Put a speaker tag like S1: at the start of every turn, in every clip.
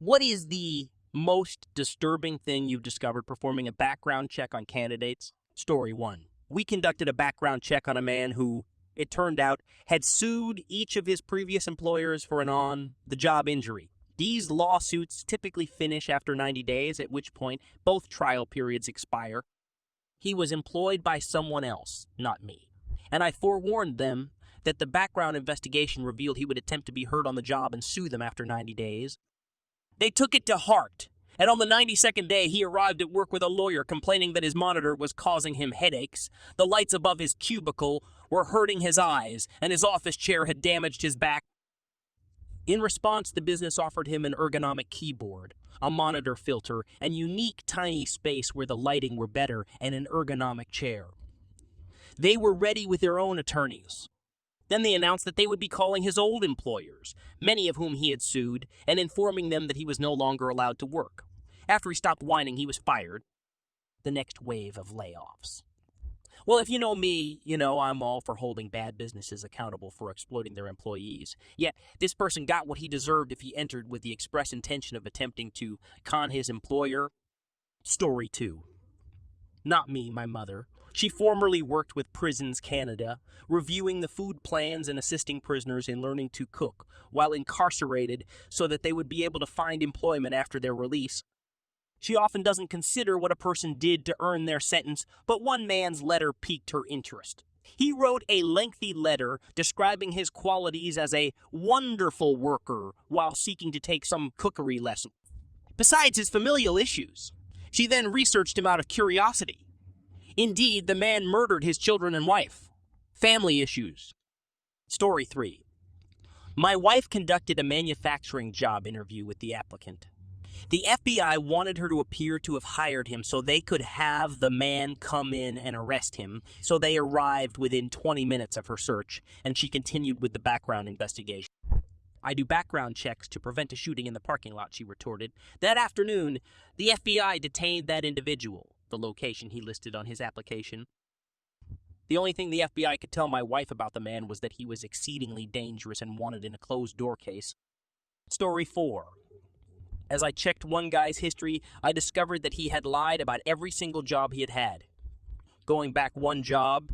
S1: What is the most disturbing thing you've discovered performing a background check on candidates? Story 1. We conducted a background check on a man who, it turned out, had sued each of his previous employers for an on-the-job injury. These lawsuits typically finish after 90 days, at which point both trial periods expire. He was employed by someone else, not me, and I forewarned them that the background investigation revealed he would attempt to be heard on the job and sue them after 90 days. They took it to heart, and on the 92nd day, he arrived at work with a lawyer complaining that his monitor was causing him headaches, the lights above his cubicle were hurting his eyes, and his office chair had damaged his back. In response, the business offered him an ergonomic keyboard, a monitor filter, and unique tiny space where the lighting were better, and an ergonomic chair. They were ready with their own attorneys. Then they announced that they would be calling his old employers, many of whom he had sued, and informing them that he was no longer allowed to work. After he stopped whining, he was fired. The next wave of layoffs. Well, if you know me, you know I'm all for holding bad businesses accountable for exploiting their employees. Yet, this person got what he deserved if he entered with the express intention of attempting to con his employer. Story 2. Not me, my mother. She formerly worked with Prisons Canada, reviewing the food plans and assisting prisoners in learning to cook while incarcerated so that they would be able to find employment after their release. She often doesn't consider what a person did to earn their sentence, but one man's letter piqued her interest. He wrote a lengthy letter describing his qualities as a wonderful worker while seeking to take some cookery lesson. Besides his familial issues, she then researched him out of curiosity. Indeed, the man murdered his children and wife. Family issues. Story 3. My wife conducted a manufacturing job interview with the applicant. The FBI wanted her to appear to have hired him so they could have the man come in and arrest him, so they arrived within 20 minutes of her search, and she continued with the background investigation. I do background checks to prevent a shooting in the parking lot, she retorted. That afternoon, the FBI detained that individual, the location he listed on his application. The only thing the FBI could tell my wife about the man was that he was exceedingly dangerous and wanted in a closed-door case. Story 4. As I checked one guy's history, I discovered that he had lied about every single job he had had. Going back one job,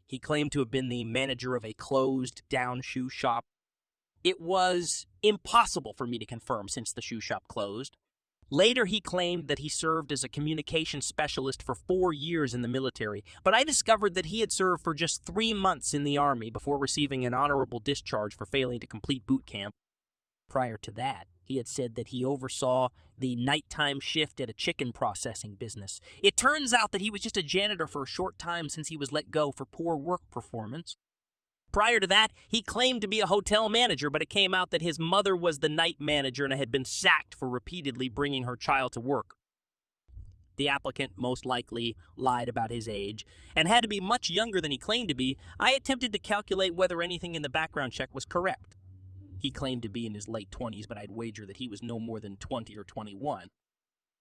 S1: he claimed to have been the manager of a closed-down shoe shop. It was impossible for me to confirm since the shoe shop closed. Later, he claimed that he served as a communication specialist for 4 years in the military, but I discovered that he had served for just 3 months in the Army before receiving an honorable discharge for failing to complete boot camp. Prior to that, he had said that he oversaw the nighttime shift at a chicken processing business. It turns out that he was just a janitor for a short time since he was let go for poor work performance. Prior to that, he claimed to be a hotel manager, but it came out that his mother was the night manager and had been sacked for repeatedly bringing her child to work. The applicant most likely lied about his age and had to be much younger than he claimed to be. I attempted to calculate whether anything in the background check was correct. He claimed to be in his late 20s, but I'd wager that he was no more than 20 or 21.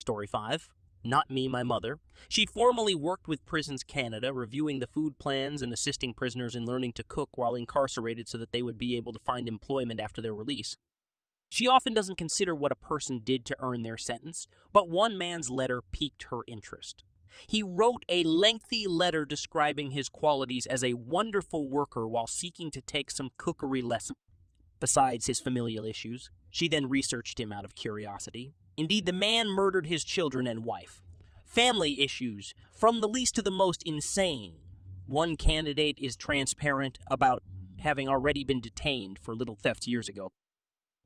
S1: Story 5. Not me, my mother. She formerly worked with Prisons Canada, reviewing the food plans and assisting prisoners in learning to cook while incarcerated so that they would be able to find employment after their release. She often doesn't consider what a person did to earn their sentence, but one man's letter piqued her interest. He wrote a lengthy letter describing his qualities as a wonderful worker while seeking to take some cookery lessons. Besides his familial issues, she then researched him out of curiosity. Indeed, the man murdered his children and wife. Family issues, from the least to the most insane. One candidate is transparent about having already been detained for little thefts years ago.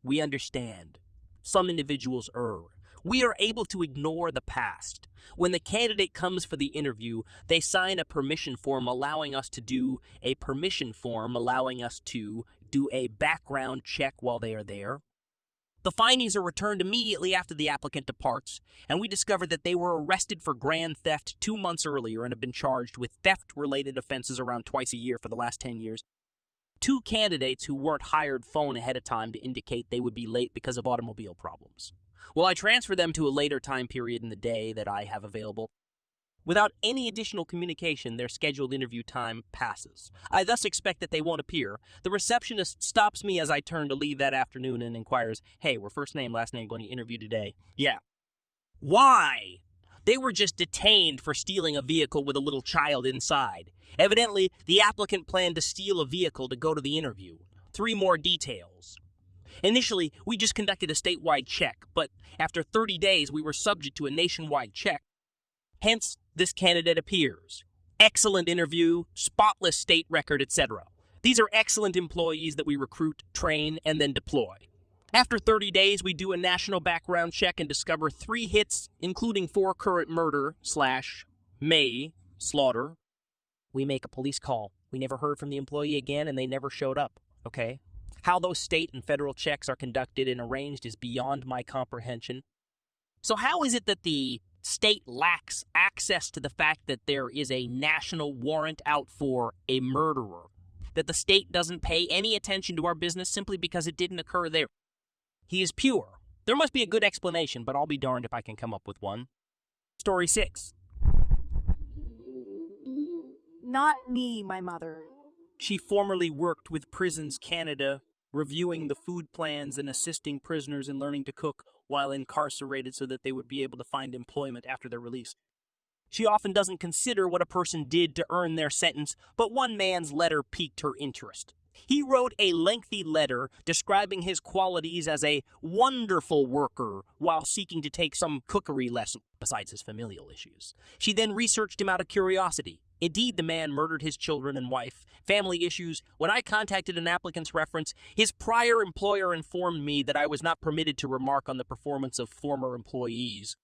S1: We understand. Some individuals err. We are able to ignore the past. When the candidate comes for the interview, they sign a permission form allowing us to do a background check while they are there. The findings are returned immediately after the applicant departs, and we discovered that they were arrested for grand theft 2 months earlier and have been charged with theft-related offenses around twice a year for the last 10 years. 2 candidates who weren't hired phone ahead of time to indicate they would be late because of automobile problems. Well, I transfer them to a later time period in the day that I have available. Without any additional communication, their scheduled interview time passes. I thus expect that they won't appear. The receptionist stops me as I turn to leave that afternoon and inquires, "Hey, we're first name, last name going to interview today." "Yeah." "Why?" "They were just detained for stealing a vehicle with a little child inside. Evidently, the applicant planned to steal a vehicle to go to the interview. 3 more details. Initially, we just conducted a statewide check, but after 30 days, we were subject to a nationwide check. Hence, this candidate appears. Excellent interview, spotless state record, etc. These are excellent employees that we recruit, train, and then deploy. After 30 days, we do a national background check and discover 3 hits, including 4 current murder/may slaughter. We make a police call. We never heard from the employee again, and they never showed up, okay? How those state and federal checks are conducted and arranged is beyond my comprehension. So how is it that the state lacks access to the fact that there is a national warrant out for a murderer? That the state doesn't pay any attention to our business simply because it didn't occur there? He is pure. There must be a good explanation, but I'll be darned if I can come up with one. Story 6.
S2: Not me, my mother.
S1: She formerly worked with Prisons Canada, reviewing the food plans and assisting prisoners in learning to cook while incarcerated so that they would be able to find employment after their release. She often doesn't consider what a person did to earn their sentence, but one man's letter piqued her interest. He wrote a lengthy letter describing his qualities as a wonderful worker while seeking to take some cookery lesson, besides his familial issues. She then researched him out of curiosity. Indeed, the man murdered his children and wife. Family issues. When I contacted an applicant's reference, his prior employer informed me that I was not permitted to remark on the performance of former employees.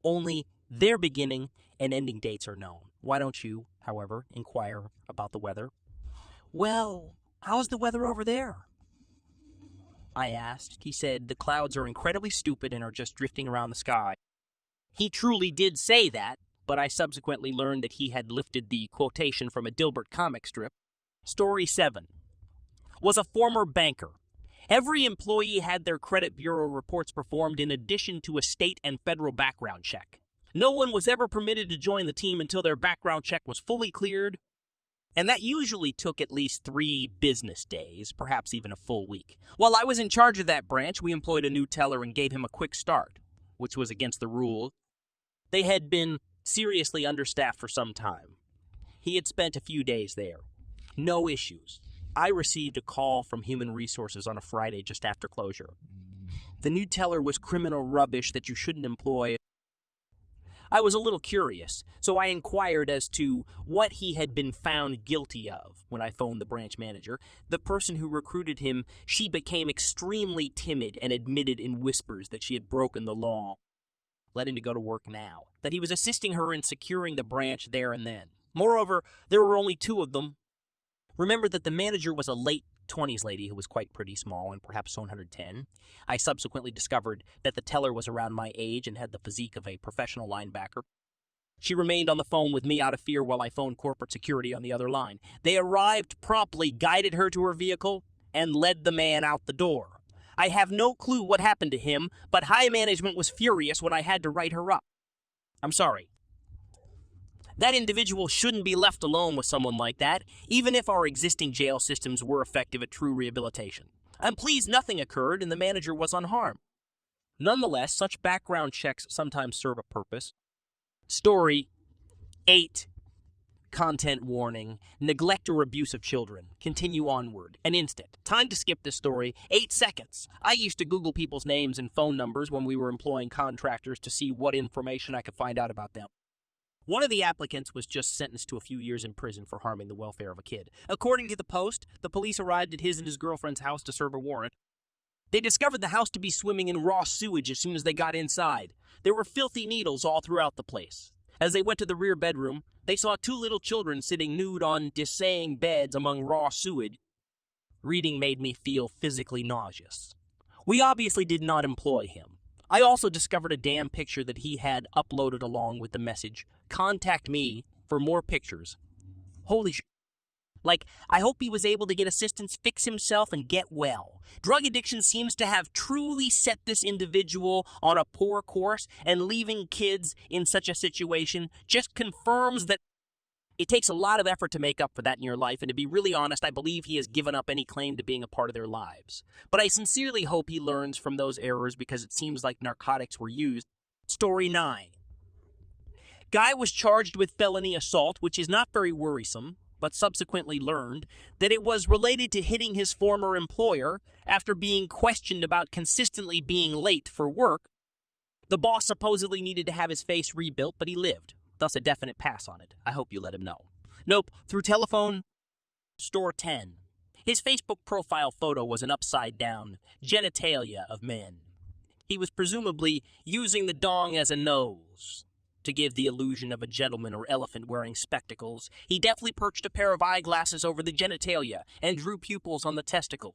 S1: Only their beginning and ending dates are known. Why don't you, however, inquire about the weather? "Well, how's the weather over there?" I asked. He said, "The clouds are incredibly stupid and are just drifting around the sky." He truly did say that, but I subsequently learned that he had lifted the quotation from a Dilbert comic strip. Story 7. Was a former banker. Every employee had their credit bureau reports performed in addition to a state and federal background check. No one was ever permitted to join the team until their background check was fully cleared, and that usually took at least 3 business days, perhaps even a full week. While I was in charge of that branch, we employed a new teller and gave him a quick start, which was against the rule. They had been seriously understaffed for some time. He had spent a few days there. No issues. I received a call from Human Resources on a Friday just after closure. The new teller was criminal rubbish that you shouldn't employ. I was a little curious, so I inquired as to what he had been found guilty of. When I phoned the branch manager, the person who recruited him, she became extremely timid and admitted in whispers that she had broken the law. Let him to go to work now, that he was assisting her in securing the branch there and then. Moreover, there were only 2 of them. Remember that the manager was a late 20s lady who was quite pretty small and perhaps 110. I subsequently discovered that the teller was around my age and had the physique of a professional linebacker. She remained on the phone with me out of fear while I phoned corporate security on the other line. They arrived promptly, guided her to her vehicle, and led the man out the door. I have no clue what happened to him, but high management was furious when I had to write her up. I'm sorry. That individual shouldn't be left alone with someone like that, even if our existing jail systems were effective at true rehabilitation. I'm pleased nothing occurred and the manager was unharmed. Nonetheless, such background checks sometimes serve a purpose. Story 8. Content warning. Neglect or abuse of children. Continue onward. An instant. Time to skip this story. 8 seconds. I used to Google people's names and phone numbers when we were employing contractors to see what information I could find out about them. One of the applicants was just sentenced to a few years in prison for harming the welfare of a kid. According to the Post, the police arrived at his and his girlfriend's house to serve a warrant. They discovered the house to be swimming in raw sewage as soon as they got inside. There were filthy needles all throughout the place. As they went to the rear bedroom, they saw 2 little children sitting nude on decaying beds among raw sewage. Reading made me feel physically nauseous. We obviously did not employ him. I also discovered a damn picture that he had uploaded along with the message, "Contact me for more pictures." Holy sh**. Like, I hope he was able to get assistance, fix himself, and get well. Drug addiction seems to have truly set this individual on a poor course, and leaving kids in such a situation just confirms that it takes a lot of effort to make up for that in your life, and to be really honest, I believe he has given up any claim to being a part of their lives. But I sincerely hope he learns from those errors because it seems like narcotics were used. Story 9. Guy was charged with felony assault, which is not very worrisome, but subsequently learned that it was related to hitting his former employer after being questioned about consistently being late for work. The boss supposedly needed to have his face rebuilt, but he lived. Thus a definite pass on it. I hope you let him know. Nope, through telephone. Store 10. His Facebook profile photo was an upside-down genitalia of men. He was presumably using the dong as a nose to give the illusion of a gentleman or elephant wearing spectacles. He deftly perched a pair of eyeglasses over the genitalia and drew pupils on the testicle.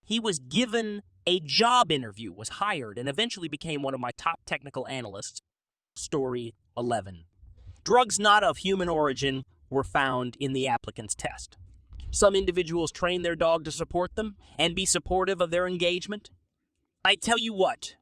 S1: He was given a job interview, was hired, and eventually became one of my top technical analysts. Story 11. Drugs not of human origin were found in the applicant's test. Some individuals train their dog to support them and be supportive of their engagement. I tell you what,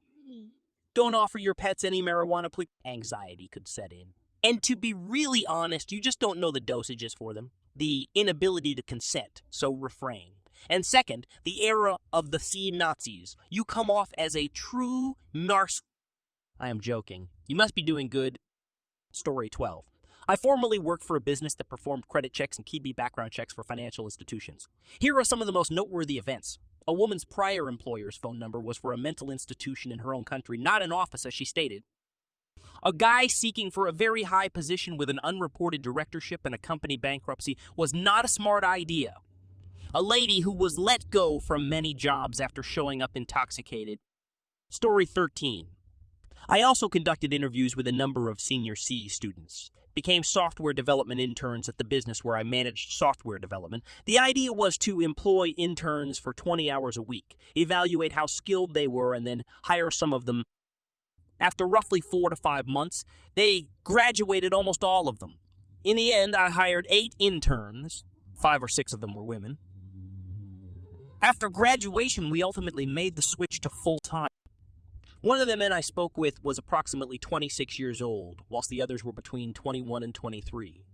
S1: don't offer your pets any marijuana, please. Anxiety could set in. And to be really honest, you just don't know the dosages for them. The inability to consent, so refrain. And second, the era of the sea Nazis. You come off as a true narc. I am joking. You must be doing good. Story 12. I formerly worked for a business that performed credit checks and key background checks for financial institutions. Here are some of the most noteworthy events. A woman's prior employer's phone number was for a mental institution in her own country, not an office, as she stated. A guy seeking for a very high position with an unreported directorship in a company bankruptcy was not a smart idea. A lady who was let go from many jobs after showing up intoxicated. Story 13. I also conducted interviews with a number of senior C students. Became software development interns at the business where I managed software development. The idea was to employ interns for 20 hours a week, evaluate how skilled they were, and then hire some of them. After roughly 4 to 5 months, they graduated almost all of them. In the end, I hired 8 interns. 5 or 6 of them were women. After graduation, we ultimately made the switch to full-time. One of the men I spoke with was approximately 26 years old, whilst the others were between 21 and 23.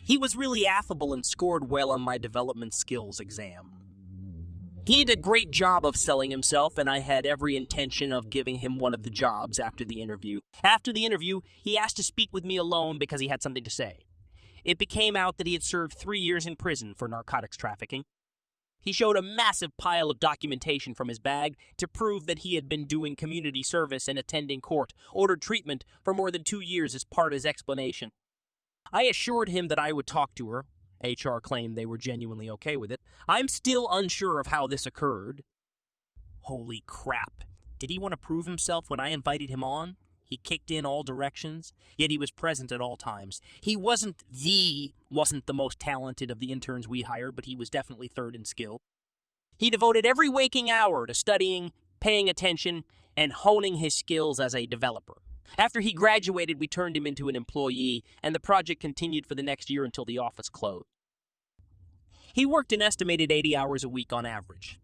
S1: He was really affable and scored well on my development skills exam. He did a great job of selling himself, and I had every intention of giving him one of the jobs after the interview. After the interview, he asked to speak with me alone because he had something to say. It became out that he had served 3 years in prison for narcotics trafficking. He showed a massive pile of documentation from his bag to prove that he had been doing community service and attending court, ordered treatment for more than 2 years as part of his explanation. I assured him that I would talk to her. HR claimed they were genuinely okay with it. I'm still unsure of how this occurred. Holy crap. Did he want to prove himself when I invited him on? He kicked in all directions, yet he was present at all times. He wasn't the most talented of the interns we hired, but he was definitely third in skill. He devoted every waking hour to studying, paying attention, and honing his skills as a developer. After he graduated, we turned him into an employee, and the project continued for the next year until the office closed. He worked an estimated 80 hours a week on average.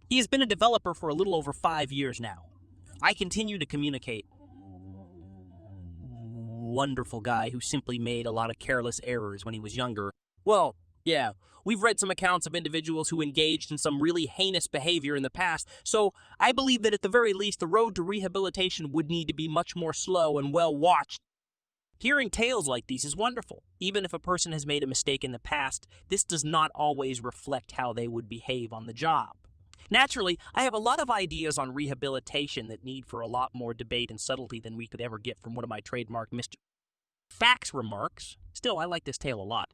S1: He has been a developer for a little over 5 years now. I continue to communicate. Wonderful guy who simply made a lot of careless errors when he was younger. Well, yeah, we've read some accounts of individuals who engaged in some really heinous behavior in the past, so I believe that at the very least the road to rehabilitation would need to be much more slow and well watched. Hearing tales like these is wonderful. Even if a person has made a mistake in the past, this does not always reflect how they would behave on the job. Naturally, I have a lot of ideas on rehabilitation that need for a lot more debate and subtlety than we could ever get from one of my trademark Mr. Facts remarks. Still, I like this tale a lot.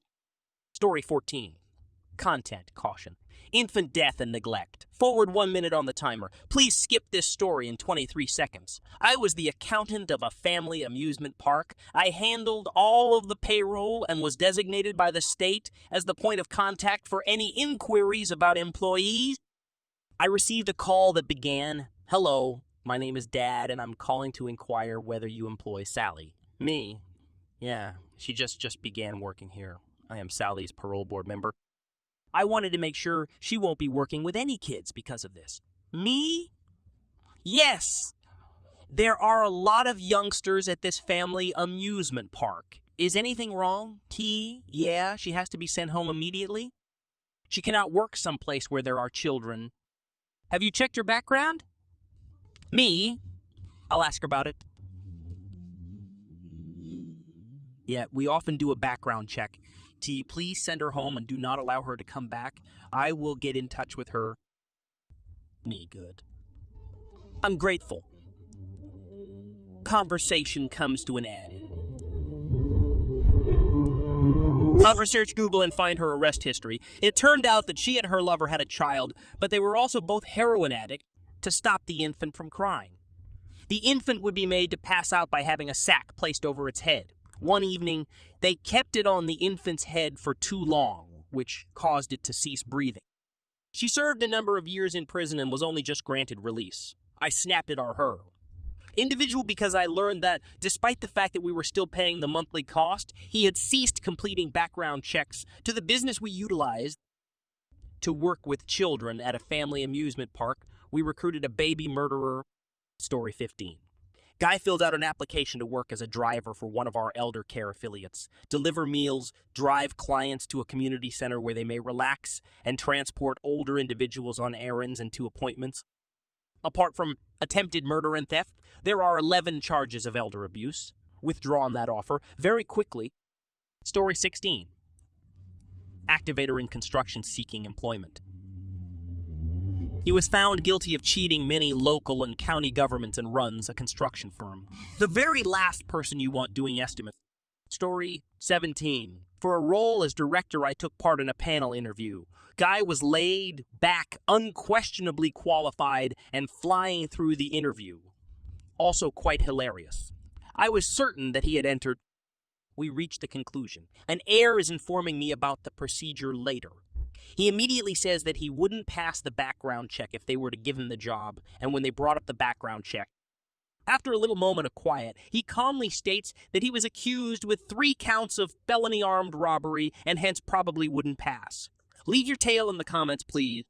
S1: Story 14. Content caution. Infant death and neglect. Forward 1 minute on the timer. Please skip this story in 23 seconds. I was the accountant of a family amusement park. I handled all of the payroll and was designated by the state as the point of contact for any inquiries about employees. I received a call that began, "Hello, my name is Dad, and I'm calling to inquire whether you employ Sally." Me? Yeah, she just began working here. I am Sally's parole board member. I wanted to make sure she won't be working with any kids because of this. Me? Yes. There are a lot of youngsters at this family amusement park. Is anything wrong? T? Yeah, she has to be sent home immediately. She cannot work someplace where there are children. Have you checked her background? Me? I'll ask her about it. Yeah, we often do a background check. T, please send her home and do not allow her to come back. I will get in touch with her. Me, good. I'm grateful. Conversation comes to an end. I'll research Google and find her arrest history. It turned out that she and her lover had a child, but they were also both heroin addicts to stop the infant from crying. The infant would be made to pass out by having a sack placed over its head. One evening, they kept it on the infant's head for too long, which caused it to cease breathing. She served a number of years in prison and was only just granted release. I snapped it on her. Individual because I learned that, despite the fact that we were still paying the monthly cost, he had ceased completing background checks to the business we utilized to work with children at a family amusement park. We recruited a baby murderer. Story 15. Guy filled out an application to work as a driver for one of our elder care affiliates, deliver meals, drive clients to a community center where they may relax, and transport older individuals on errands and to appointments. Apart from attempted murder and theft, there are 11 charges of elder abuse. Withdrawn that offer very quickly. Story 16. Activator in construction seeking employment. He was found guilty of cheating many local and county governments and runs a construction firm. The very last person you want doing estimates. Story 17. For a role as director, I took part in a panel interview. Guy was laid back, unquestionably qualified, and flying through the interview. Also quite hilarious. I was certain that he had entered. We reached the conclusion. An heir is informing me about the procedure later. He immediately says that he wouldn't pass the background check if they were to give him the job, and when they brought up the background check, after a little moment of quiet, he calmly states that he was accused with 3 counts of felony armed robbery and hence probably wouldn't pass. Leave your tale in the comments, please.